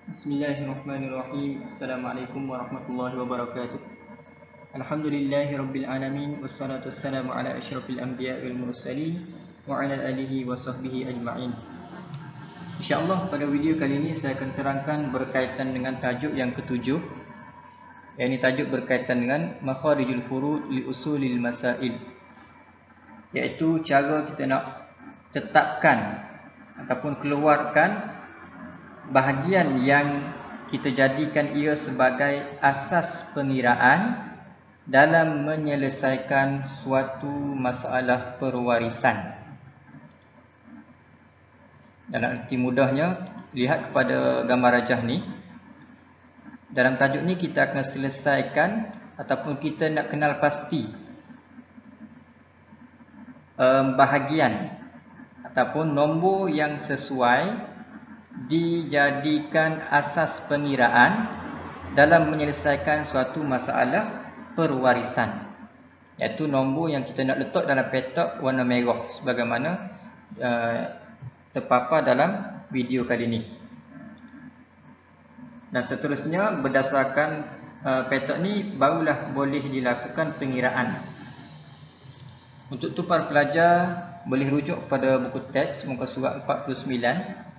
Bismillahirrahmanirrahim. Assalamualaikum warahmatullahi wabarakatuh. Alhamdulillahi rabbil alamin, wassalatu wassalamu ala asyrafil anbiya wal mursalin wa ala alihi wa sahbihi ajma'in. InsyaAllah pada video kali ini saya akan terangkan berkaitan dengan tajuk yang ketujuh, yakni tajuk berkaitan dengan makharijul furud li usulil masail, iaitu cara kita nak tetapkan ataupun keluarkan bahagian yang kita jadikan ia sebagai asas pengiraan dalam menyelesaikan suatu masalah perwarisan. Dalam arti mudahnya, lihat kepada gambar rajah ni. Dalam tajuk ni kita akan selesaikan ataupun kita nak kenal pasti bahagian ataupun nombor yang sesuai dijadikan asas pengiraan dalam menyelesaikan suatu masalah perwarisan, iaitu nombor yang kita nak letak dalam petak warna merah sebagaimana terpapar dalam video kali ini. Dan seterusnya berdasarkan petak ni barulah boleh dilakukan pengiraan. Untuk tu para pelajar boleh rujuk pada buku teks muka surat 49.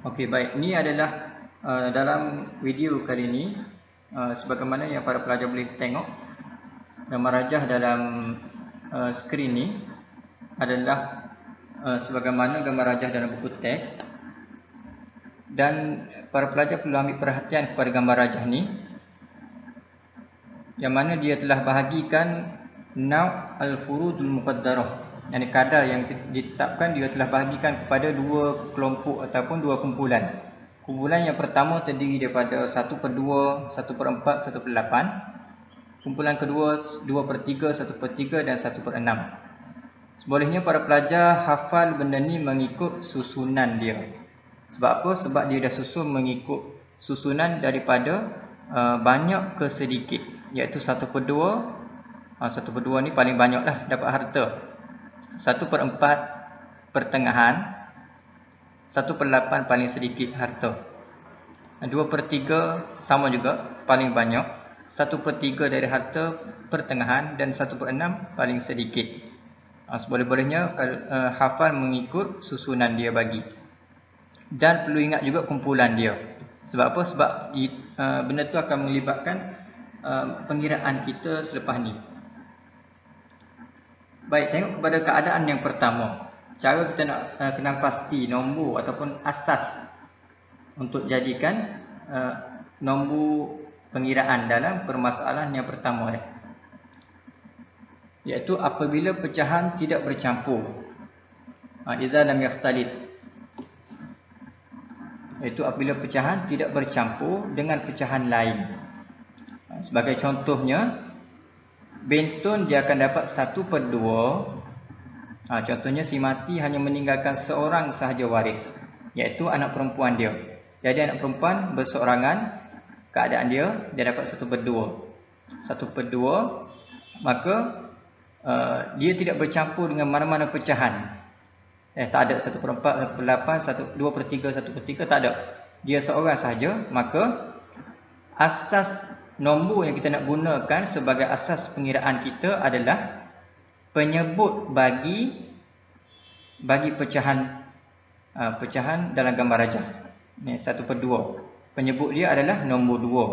Okey, baik. Ini adalah dalam video kali ini, sebagaimana yang para pelajar boleh tengok, gambar rajah dalam skrin ni adalah sebagaimana gambar rajah dalam buku teks. Dan para pelajar perlu ambil perhatian kepada gambar rajah ni, yang mana dia telah bahagikan naw' al-furudul muqaddarah, yang kadar yang ditetapkan dia telah bahagikan kepada dua kelompok ataupun dua kumpulan. Kumpulan yang pertama terdiri daripada 1/2, 1/4, 1/8. Kumpulan kedua 2/3, 1/3 dan 1/6. Sebolehnya para pelajar hafal benda ni mengikut susunan dia. Sebab apa? Sebab dia dah susun mengikut susunan daripada banyak ke sedikit, iaitu 1/2. 1/2 ni paling banyak lah dapat harta. 1/4 pertengahan, 1/8 paling sedikit harta. 2/3 sama juga paling banyak, 1/3 dari harta pertengahan dan 1/6 paling sedikit. Seboleh-bolehnya hafal mengikut susunan dia bagi. Dan perlu ingat juga kumpulan dia. Sebab apa? Sebab benda tu akan melibatkan pengiraan kita selepas ni. Baik, tengok kepada keadaan yang pertama. Cara kita nak kenal pasti nombor ataupun asas untuk jadikan nombor pengiraan dalam permasalahan yang pertama ni, iaitu apabila pecahan tidak bercampur. Idza lam yakhtalit, iaitu apabila pecahan tidak bercampur dengan pecahan lain. Sebagai contohnya, bentun dia akan dapat 1/2. Contohnya si mati hanya meninggalkan seorang sahaja waris, iaitu anak perempuan dia. Jadi anak perempuan berseorangan, keadaan dia dapat 1/2. 1/2, maka dia tidak bercampur dengan mana-mana pecahan. Tak ada 1/4, 1/8, 2/3, 1/3, tak ada. Dia seorang sahaja, maka asas nombor yang kita nak gunakan sebagai asas pengiraan kita adalah penyebut bagi pecahan dalam gambar rajah. Ni 1/2. Penyebut dia adalah nombor 2.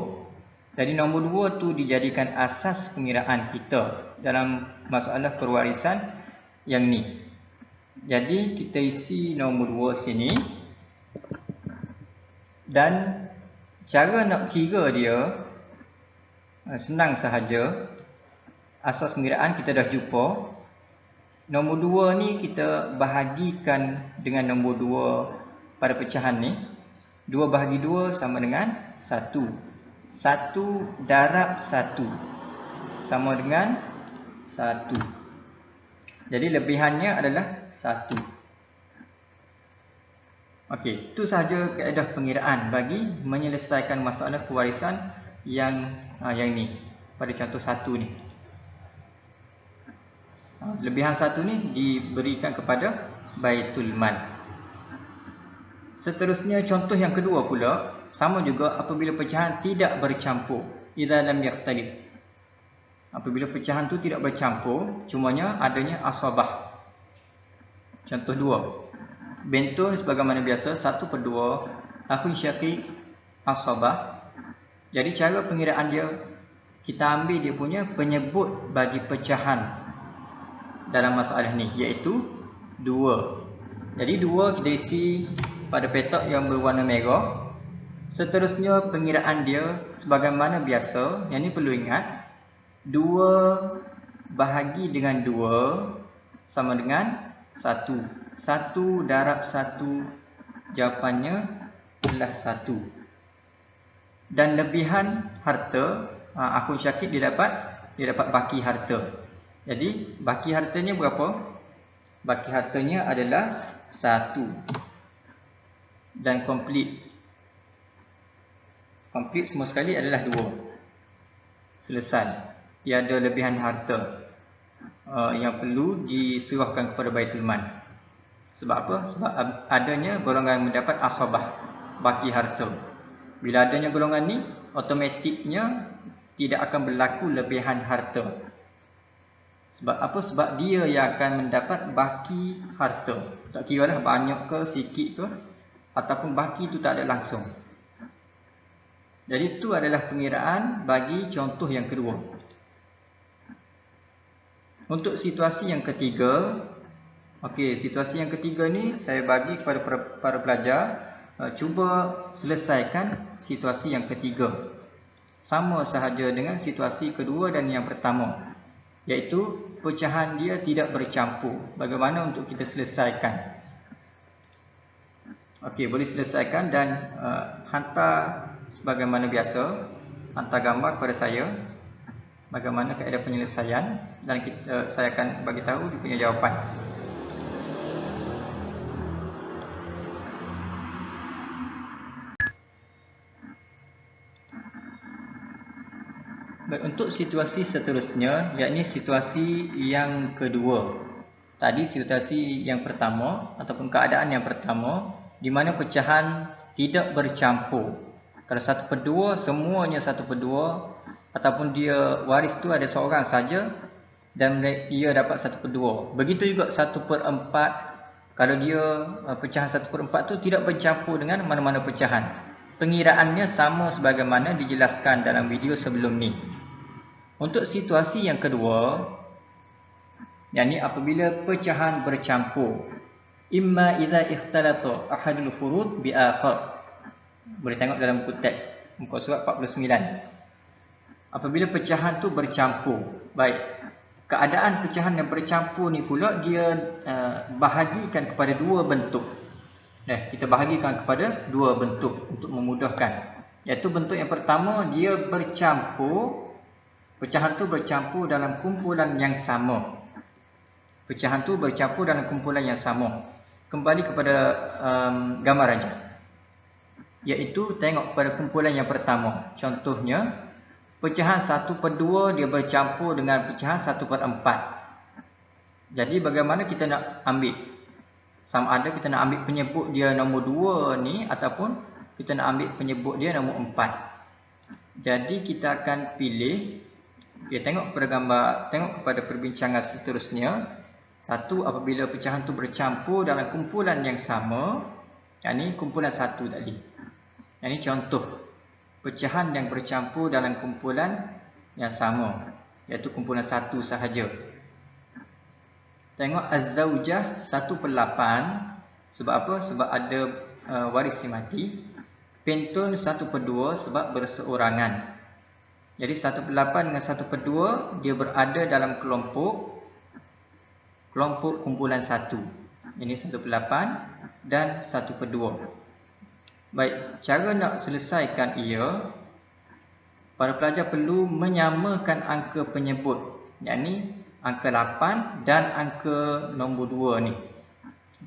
Jadi nombor 2 tu dijadikan asas pengiraan kita dalam masalah perwarisan yang ni. Jadi kita isi nombor 2 sini. Dan cara nak kira dia senang sahaja. Asas pengiraan kita dah jumpa. Nombor 2 ni kita bahagikan dengan nombor 2 pada pecahan ni. 2 bahagi 2 sama dengan 1. 1 darab 1 sama dengan 1. Jadi lebihannya adalah 1. Okey, itu sahaja kaedah pengiraan bagi menyelesaikan masalah pewarisan yang ini. pada contoh 1 ni. Lebihan 1 ni diberikan kepada Baitul Mal. Seterusnya contoh yang kedua pula, sama juga apabila pecahan tidak bercampur. Idza lam yakhtalif. Apabila pecahan tu tidak bercampur, cumanya adanya asabah. Contoh 2. Bentun sebagaimana biasa 1/2 akhun syaqiq asabah. Jadi cara pengiraan dia, kita ambil dia punya penyebut bagi pecahan dalam masalah ni, iaitu 2. Jadi 2 kita isi pada petak yang berwarna merah. Seterusnya pengiraan dia sebagaimana biasa. Yang ni perlu ingat, 2 bahagi dengan 2 sama dengan 1. 1 darab 1, jawapannya adalah 1. Dan lebihan harta, akhun syakid dia dapat baki harta. Jadi baki hartanya berapa? Baki hartanya adalah 1. Dan complete semua sekali adalah 2. Selesai. Tiada lebihan harta yang perlu diserahkan kepada Baitul Mal. Sebab apa? Sebab adanya golongan mendapat asabah, baki harta. Bila adanya golongan ni, automatiknya tidak akan berlaku lebihan harta. Sebab apa? Sebab dia yang akan mendapat baki harta. Tak kira lah banyak ke sikit ke, ataupun baki itu tak ada langsung. Jadi itu adalah pengiraan bagi contoh yang kedua. Untuk situasi yang ketiga, situasi yang ketiga ni saya bagi kepada para pelajar, cuba selesaikan situasi yang ketiga. Sama sahaja dengan situasi kedua dan yang pertama, iaitu pecahan dia tidak bercampur. Bagaimana untuk kita selesaikan? Boleh selesaikan dan hantar sebagaimana biasa, hantar gambar kepada saya bagaimana kaedah penyelesaian, dan saya akan bagi tahu dia punya jawapan. Baik, untuk situasi seterusnya, yakni situasi yang kedua. Tadi situasi yang pertama ataupun keadaan yang pertama, di mana pecahan tidak bercampur. Kalau 1/2 semuanya 1/2, ataupun dia waris tu ada seorang saja dan ia dapat 1/2. Begitu juga 1/4, kalau dia pecahan 1/4 tu tidak bercampur dengan mana-mana pecahan. Pengiraannya sama sebagaimana dijelaskan dalam video sebelum ni. Untuk situasi yang kedua, yakni apabila pecahan bercampur, imma idza ikhtalata ahadul furud bi akhar. Boleh tengok dalam buku teks muka surat 49. Apabila pecahan tu bercampur. Baik. Keadaan pecahan yang bercampur ni pula dia bahagikan kepada 2 bentuk. Kita bahagikan kepada 2 bentuk untuk memudahkan. Iaitu bentuk yang pertama, dia bercampur. Pecahan tu bercampur dalam kumpulan yang sama. Pecahan tu bercampur dalam kumpulan yang sama. Kembali kepada gambar aja. Iaitu tengok pada kumpulan yang pertama. Contohnya, pecahan 1/2 dia bercampur dengan pecahan 1/4. Jadi bagaimana kita nak ambil? Sama ada kita nak ambil penyebut dia nombor 2 ni, ataupun kita nak ambil penyebut dia nombor 4. Jadi kita akan pilih, tengok pada gambar, tengok kepada perbincangan seterusnya. 1, apabila pecahan tu bercampur dalam kumpulan yang sama, yakni kumpulan 1 tadi. Yang ini contoh pecahan yang bercampur dalam kumpulan yang sama, iaitu kumpulan 1 sahaja. Tengok az-zaujah 1/8. Sebab apa? Sebab ada waris si mati. Pentun 1/2 sebab berseorangan. Jadi 1/8 dengan 1/2 dia berada dalam kelompok kumpulan 1. Ini 1/8 dan 1/2. Baik, cara nak selesaikan ia, para pelajar perlu menyamakan angka penyebut, yakni angka 8 dan angka nombor 2 ni,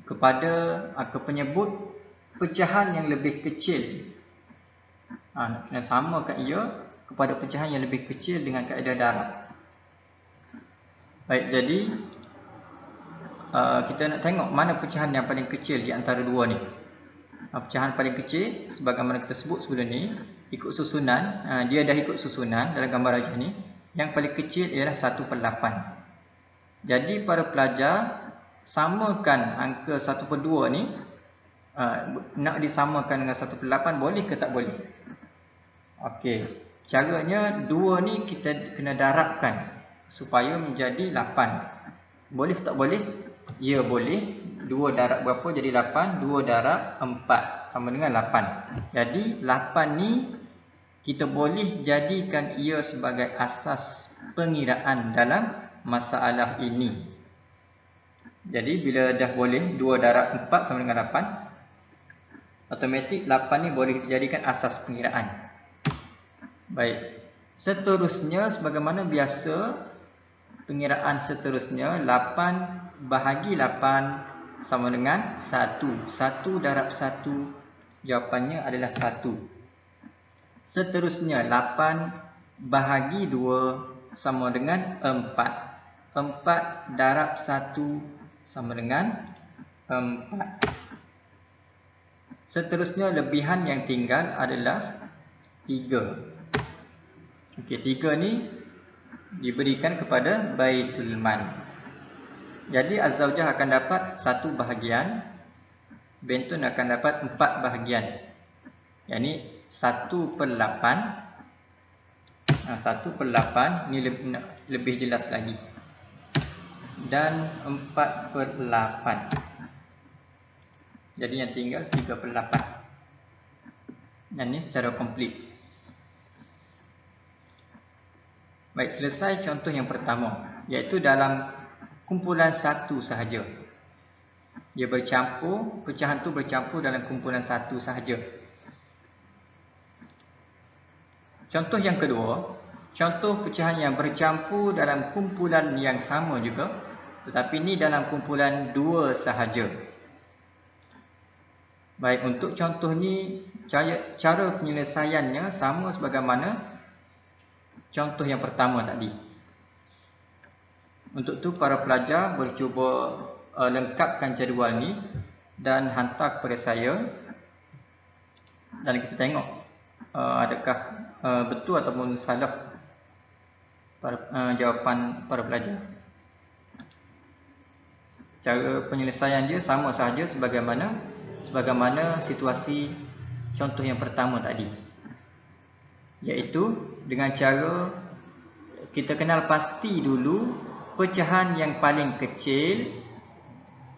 kepada angka penyebut pecahan yang lebih kecil. Nak samakan ia kepada pecahan yang lebih kecil dengan kaedah darab. Baik, jadi kita nak tengok mana pecahan yang paling kecil di antara dua ni. Pecahan paling kecil sebagaimana kita sebut sebelum ni, ikut susunan, dia dah ikut susunan dalam gambar rajah ni. Yang paling kecil ialah 1/8. Jadi para pelajar samakan angka 1/2 ni, nak disamakan dengan 1/8 boleh ke tak boleh? Okey, caranya 2 ni kita kena darabkan supaya menjadi 8. Boleh tak boleh? Ya, boleh. 2 darab berapa jadi 8? 2 darab 4 sama dengan 8. Jadi 8 ni kita boleh jadikan ia sebagai asas pengiraan dalam masalah ini. Jadi bila dah boleh 2 darab 4 sama dengan 8, automatik 8 ni boleh dijadikan asas pengiraan. Baik. Seterusnya sebagaimana biasa, pengiraan seterusnya 8 bahagi 8 sama dengan 1. 1 darab 1, jawapannya adalah 1. Seterusnya 8 bahagi 2 sama dengan 4. 4 darab 1 sama dengan 4. Seterusnya lebihan yang tinggal adalah 3. Okey, 3 ni diberikan kepada Baitul Mal. Jadi Az-Zawjah akan dapat 1 bahagian, Bintun akan dapat 4 bahagian. Yani 1/8. 1/8 ni lebih jelas lagi. Dan 4/8. Jadi yang tinggal 3/8. Dan ni secara komplit. Baik, selesai contoh yang pertama, iaitu dalam kumpulan 1 sahaja. Dia bercampur, pecahan tu bercampur dalam kumpulan 1 sahaja. Contoh yang kedua, contoh pecahan yang bercampur dalam kumpulan yang sama juga, tetapi ni dalam kumpulan 2 sahaja. Baik, untuk contoh ni cara penyelesaiannya sama sebagaimana contoh yang pertama tadi. Untuk tu para pelajar boleh cuba lengkapkan jadual ni dan hantar kepada saya, dan kita tengok adakah betul ataupun salah jawapan para pelajar. Cara penyelesaian dia sama sahaja sebagaimana situasi contoh yang pertama tadi, iaitu dengan cara kita kenal pasti dulu pecahan yang paling kecil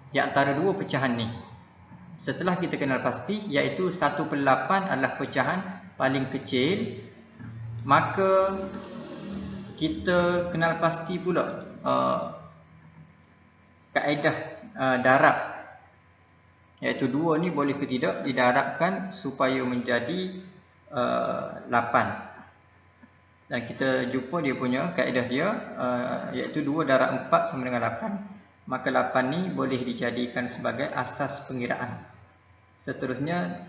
di antara dua pecahan ni. Setelah kita kenal pasti, iaitu 1/8 adalah pecahan paling kecil, maka kita kenal pasti pula kaedah darab, iaitu 2 ni boleh ke tidak didarabkan supaya menjadi 8. Dan kita jumpa dia punya kaedah dia, iaitu 2 darab 4 sama dengan 8. Maka 8 ni boleh dijadikan sebagai asas pengiraan. Seterusnya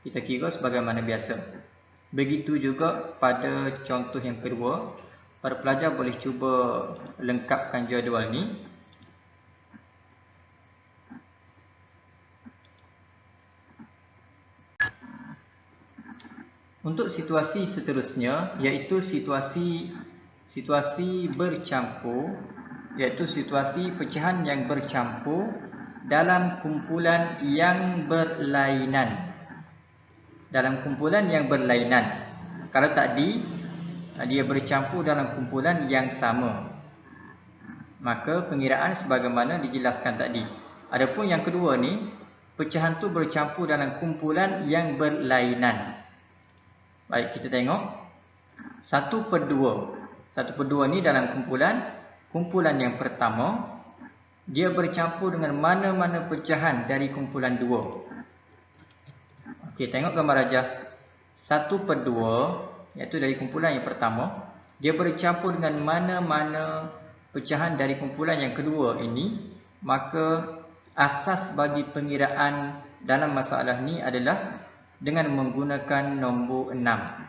kita kira sebagaimana biasa. Begitu juga pada contoh yang kedua, para pelajar boleh cuba lengkapkan jadual ni. Untuk situasi seterusnya, iaitu situasi bercampur, iaitu situasi pecahan yang bercampur dalam kumpulan yang berlainan. Dalam kumpulan yang berlainan. Kalau tadi dia bercampur dalam kumpulan yang sama, maka pengiraan sebagaimana dijelaskan tadi. Adapun yang kedua ni, pecahan tu bercampur dalam kumpulan yang berlainan. Baik, kita tengok 1/2. 1/2 ni dalam kumpulan yang pertama, dia bercampur dengan mana-mana pecahan dari kumpulan 2. Okey, tengok gambar rajah. 1/2 iaitu dari kumpulan yang pertama, dia bercampur dengan mana-mana pecahan dari kumpulan yang kedua ini, maka asas bagi pengiraan dalam masalah ni adalah dengan menggunakan nombor 6.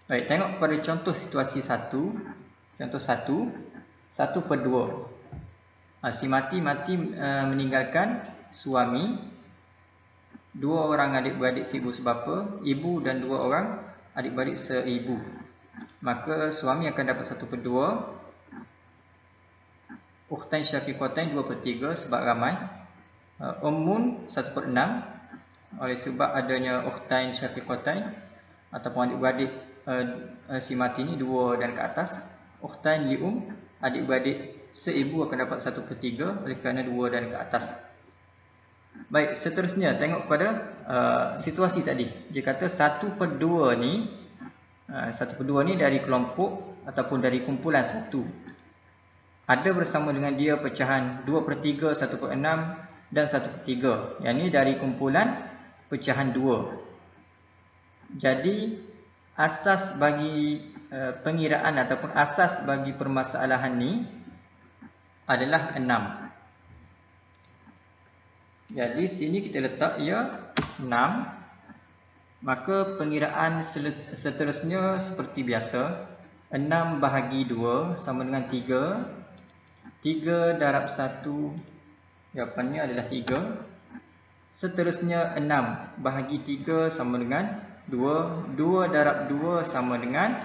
Baik, tengok pada contoh situasi 1. Contoh 1, 1/2. Si mati meninggalkan suami, 2 orang adik-beradik seibu sebapa, ibu dan 2 orang adik-beradik seibu. Maka suami akan dapat 1/2. Ukhtain syaqiqatain 2/3 sebab ramai. Ummun 1/6 oleh sebab adanya ukhtain syaqiqatain ataupun adik-beradik si mati ni 2 dan ke atas. Ukhtain li'um, adik-beradik seibu akan dapat 1/3 oleh kerana 2 dan ke atas. Baik, seterusnya tengok pada situasi tadi. Dia kata 1/2 ni 1/2 ni dari kelompok ataupun dari kumpulan 1. Ada bersama dengan dia pecahan 2/3, 1/6 dan 1/3. Yang ni dari kumpulan pecahan 2. Jadi asas bagi pengiraan ataupun asas bagi permasalahan ni adalah 6. Jadi sini kita letak ia 6. Maka pengiraan seterusnya seperti biasa. 6 bahagi 2 sama dengan 3. 3 darab 1, jawapannya adalah 3. Seterusnya 6 bahagi 3 sama dengan 2. 2 darab 2 sama dengan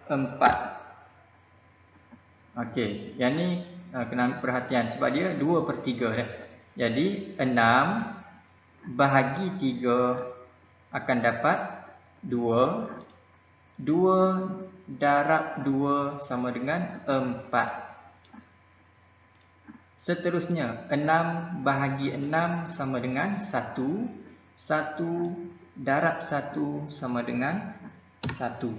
4. Okey, yang ni kena ambil perhatian sebab dia 2/3 dah. Jadi 6 bahagi 3 akan dapat 2. 2 darab 2 sama dengan 4. Seterusnya 6 bahagi 6 sama dengan 1. 1 darab 1 sama dengan 1.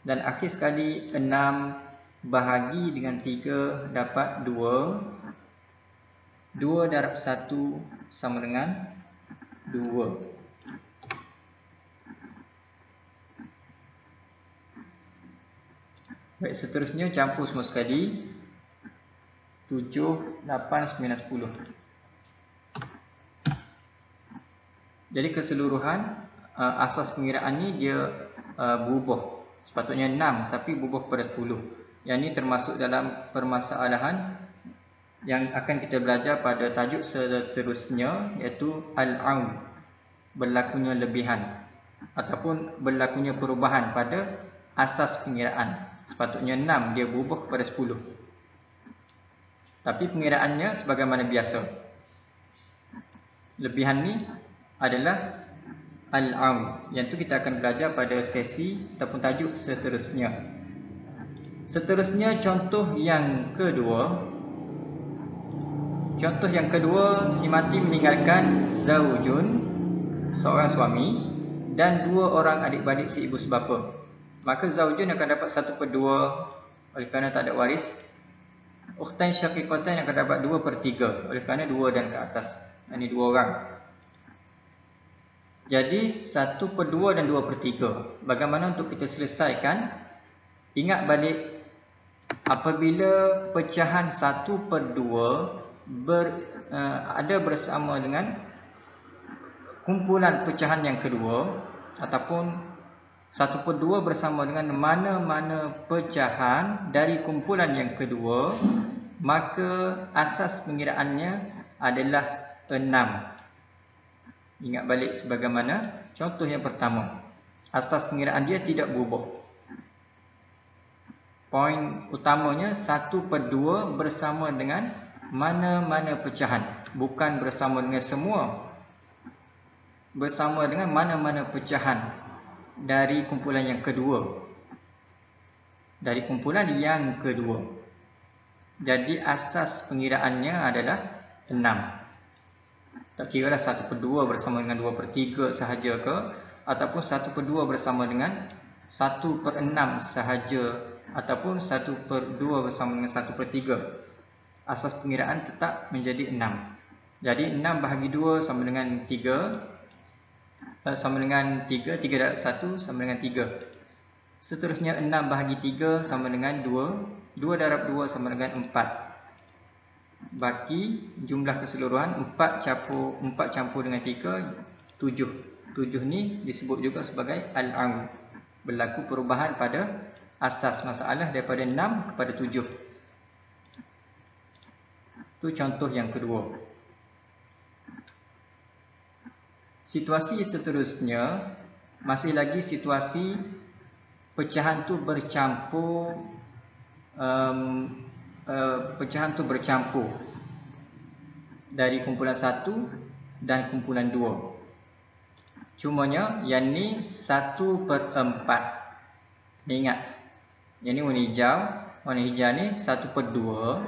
Dan akhir sekali 6 bahagi dengan 3 dapat 2. 2 darab 1 sama dengan 2. Baik, seterusnya campur semua sekali. 7, 8, 9, 10. Jadi keseluruhan asas pengiraan ni dia berubah. Sepatutnya 6 tapi berubah kepada 10. Yang ini termasuk dalam permasalahan yang akan kita belajar pada tajuk seterusnya, iaitu al-aun, berlakunya lebihan ataupun berlakunya perubahan pada asas pengiraan. Sepatutnya 6, dia berubah kepada 10. Tapi pengiraannya sebagaimana biasa. Lebihan ni adalah al-aun. Yang tu kita akan belajar pada sesi ataupun tajuk seterusnya. Seterusnya contoh yang kedua. Contoh yang kedua, si mati meninggalkan zaujun, seorang suami, dan 2 orang adik-beradik seibu sebapa. Maka zaujun akan dapat 1/2 oleh kerana tak ada waris. Ukhtain syaqiqatain akan dapat 2/3 oleh kerana 2 dan ke atas. Ini 2 orang. Jadi 1/2 dan 2/3. Bagaimana untuk kita selesaikan? Ingat balik, apabila pecahan 1/2 ada bersama dengan kumpulan pecahan yang kedua, ataupun 1/2 bersama dengan mana-mana pecahan dari kumpulan yang kedua, maka asas pengiraannya adalah 6. Ingat balik sebagaimana contoh yang pertama. Asas pengiraan dia tidak berubah. Poin utamanya 1/2 bersama dengan mana-mana pecahan, bukan bersama dengan semua. Bersama dengan mana-mana pecahan dari kumpulan yang kedua. Dari kumpulan yang kedua. Jadi asas pengiraannya adalah 6. Tak kira lah 1/2 bersama dengan 2/3 sahaja ke, ataupun 1/2 bersama dengan 1/6 sahaja, ataupun 1/2 bersama dengan 1/3. Asas pengiraan tetap menjadi 6. Jadi 6 bahagi 2 sama dengan 3. Sama dengan 3. 3 darab 1 sama dengan 3. Seterusnya 6 bahagi 3 sama dengan 2. 2 darab 2 sama dengan 4. Baki jumlah keseluruhan 4 campur dengan 3, 7. 7 ni disebut juga sebagai al-aun, berlaku perubahan pada asas masalah daripada 6 kepada 7. Itu contoh yang kedua. Situasi seterusnya masih lagi situasi pecahan tu bercampur dari kumpulan 1 dan kumpulan 2. Cumanya yang ni 1/4. Ni ingat, yang ni warna hijau. Warna hijau ni 1/2.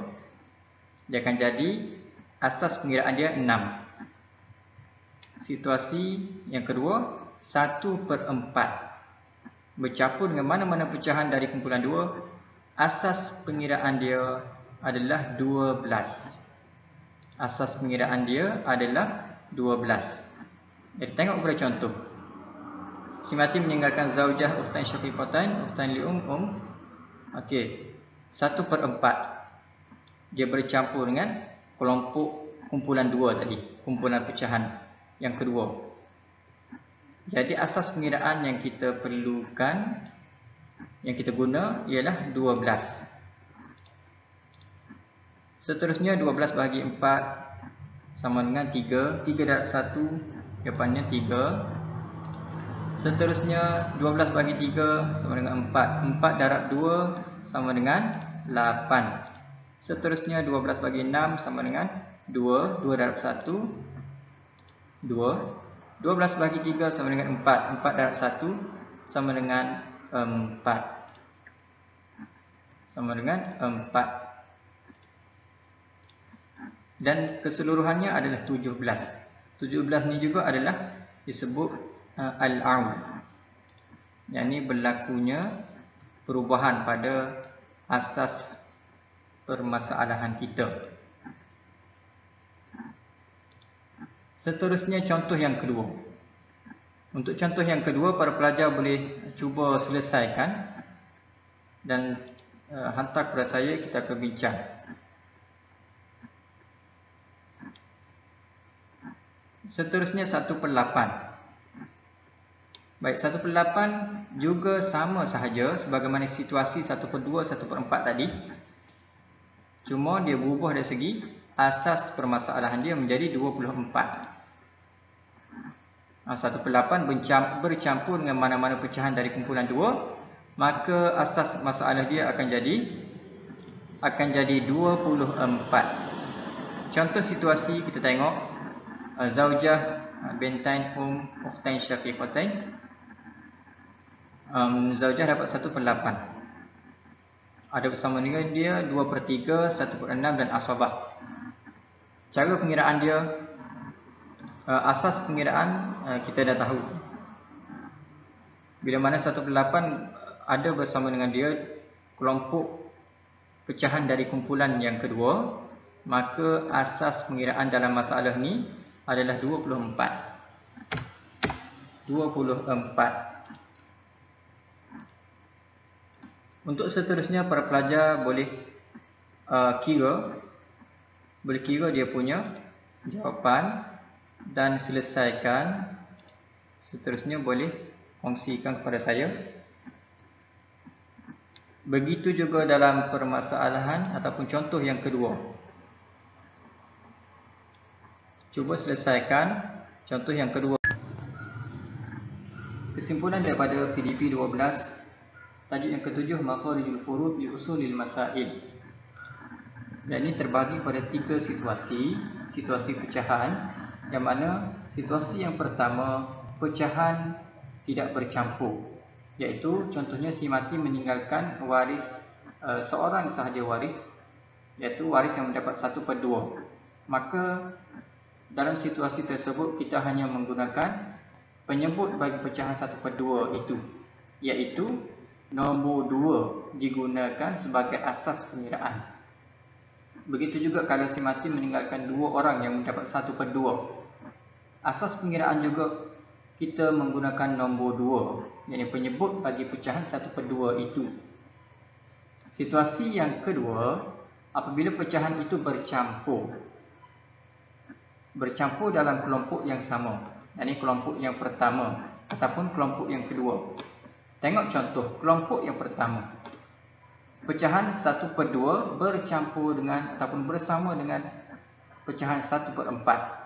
Dia akan jadi asas pengiraan dia 6. Situasi yang kedua 1/4. Bercampur dengan mana-mana pecahan dari kumpulan 2. Asas pengiraan dia adalah 12. Asas pengiraan dia adalah 12. Jadi tengok kepada contoh. Si mati meninggalkan zaujah, ukhtain syaqiqatain, ukhtain li'um, Okey. 1/4. Dia bercampur dengan kelompok kumpulan 2 tadi, kumpulan pecahan yang kedua. Jadi asas pengiraan yang kita perlukan, yang kita guna ialah 12. Seterusnya 12 bahagi 4 sama dengan 3. 3 darab 1 jawapannya 3. Seterusnya 12 bahagi 3 sama dengan 4. 4 darab 2 sama dengan 8. Seterusnya 12 bagi 6 sama dengan 2. 2 darab 1 2. 12 bagi 3 sama dengan 4. 4 darab 1 sama dengan 4. Sama dengan 4. Dan keseluruhannya adalah 17. 17 ni juga adalah disebut al-aun. Yang ni berlakunya perubahan pada asas permasalahan kita. Seterusnya contoh yang kedua. Untuk contoh yang kedua, para pelajar boleh cuba selesaikan dan hantar kepada saya, kita akan bincang. Seterusnya 1/8. Baik, 1/8 juga sama sahaja sebagaimana situasi 1/2, 1/4 tadi. Cuma dia berubah dari segi asas permasalahan dia menjadi 24. 1/8 bercampur dengan mana-mana pecahan dari kumpulan 2, maka asas masalah dia akan jadi 24. Contoh situasi kita tengok. Zaujah, bintain, ukhtain syaqiqatain. Zaujah dapat 1/8. Ada bersama dengan dia 2/3, 1/6 dan asabah. Cara pengiraan dia, asas pengiraan kita dah tahu. Bila mana 1/8 ada bersama dengan dia kelompok pecahan dari kumpulan yang kedua, maka asas pengiraan dalam masalah ni adalah 24. 24. Untuk seterusnya para pelajar boleh kira dia punya jawapan dan selesaikan. Seterusnya boleh kongsikan kepada saya. Begitu juga dalam permasalahan ataupun contoh yang kedua. Cuba selesaikan contoh yang kedua. Kesimpulan daripada PDP 12, tajuk yang ketujuh, makharijul furud bi usulil masail. Dan ini terbagi pada 3 situasi pecahan, yang mana situasi yang pertama, pecahan tidak bercampur, iaitu contohnya si mati meninggalkan waris, seorang sahaja waris, iaitu waris yang mendapat 1/2. Maka dalam situasi tersebut kita hanya menggunakan penyebut bagi pecahan 1/2 itu, iaitu nombor 2 digunakan sebagai asas pengiraan. Begitu juga kalau si mati meninggalkan 2 orang yang mendapat 1/2. Asas pengiraan juga kita menggunakan nombor 2, iaitu penyebut bagi pecahan 1/2 itu. Situasi yang kedua, apabila pecahan itu bercampur dalam kelompok yang sama, yakni kelompok yang pertama ataupun kelompok yang kedua. Tengok contoh kelompok yang pertama. Pecahan 1/2 bercampur dengan ataupun bersama dengan pecahan 1/4.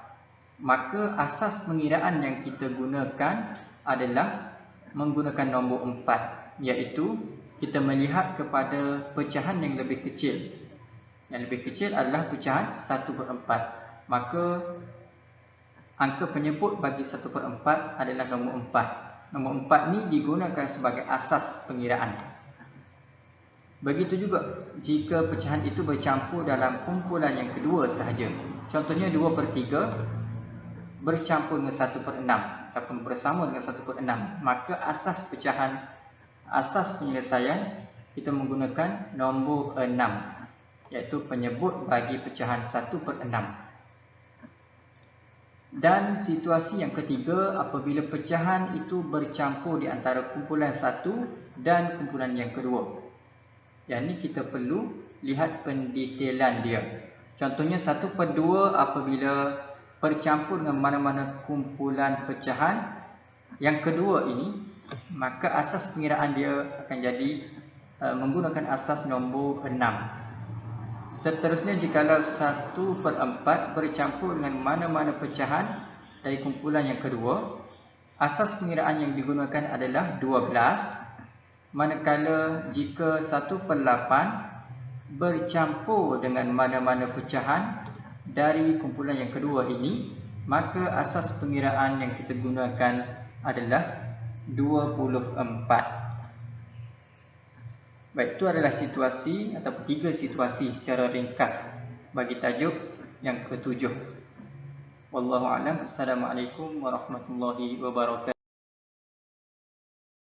Maka asas pengiraan yang kita gunakan adalah menggunakan nombor 4, iaitu kita melihat kepada pecahan yang lebih kecil. Yang lebih kecil adalah pecahan 1/4. Maka angka penyebut bagi 1/4 adalah nombor 4. Nombor 4 ni digunakan sebagai asas pengiraan. Begitu juga jika pecahan itu bercampur dalam kumpulan yang kedua sahaja. Contohnya 2/3 bercampur dengan 1/6 ataupun bersama dengan 1/6. Maka asas penyelesaian kita menggunakan nombor 6, iaitu penyebut bagi pecahan 1/6. Dan situasi yang ketiga, apabila pecahan itu bercampur di antara kumpulan 1 dan kumpulan yang kedua. Yang ni kita perlu lihat pendetailan dia. Contohnya 1/2 apabila bercampur dengan mana-mana kumpulan pecahan yang kedua ini, maka asas pengiraan dia akan jadi menggunakan asas nombor 6. Seterusnya, jikalau 1/4 bercampur dengan mana-mana pecahan dari kumpulan yang kedua, asas pengiraan yang digunakan adalah 12. Manakala jika 1/8 bercampur dengan mana-mana pecahan dari kumpulan yang kedua ini, maka asas pengiraan yang kita gunakan adalah 24. Baik, itu adalah situasi atau 3 situasi secara ringkas bagi tajuk yang ke-7. Wallahu a'lam. Assalamualaikum warahmatullahi wabarakatuh.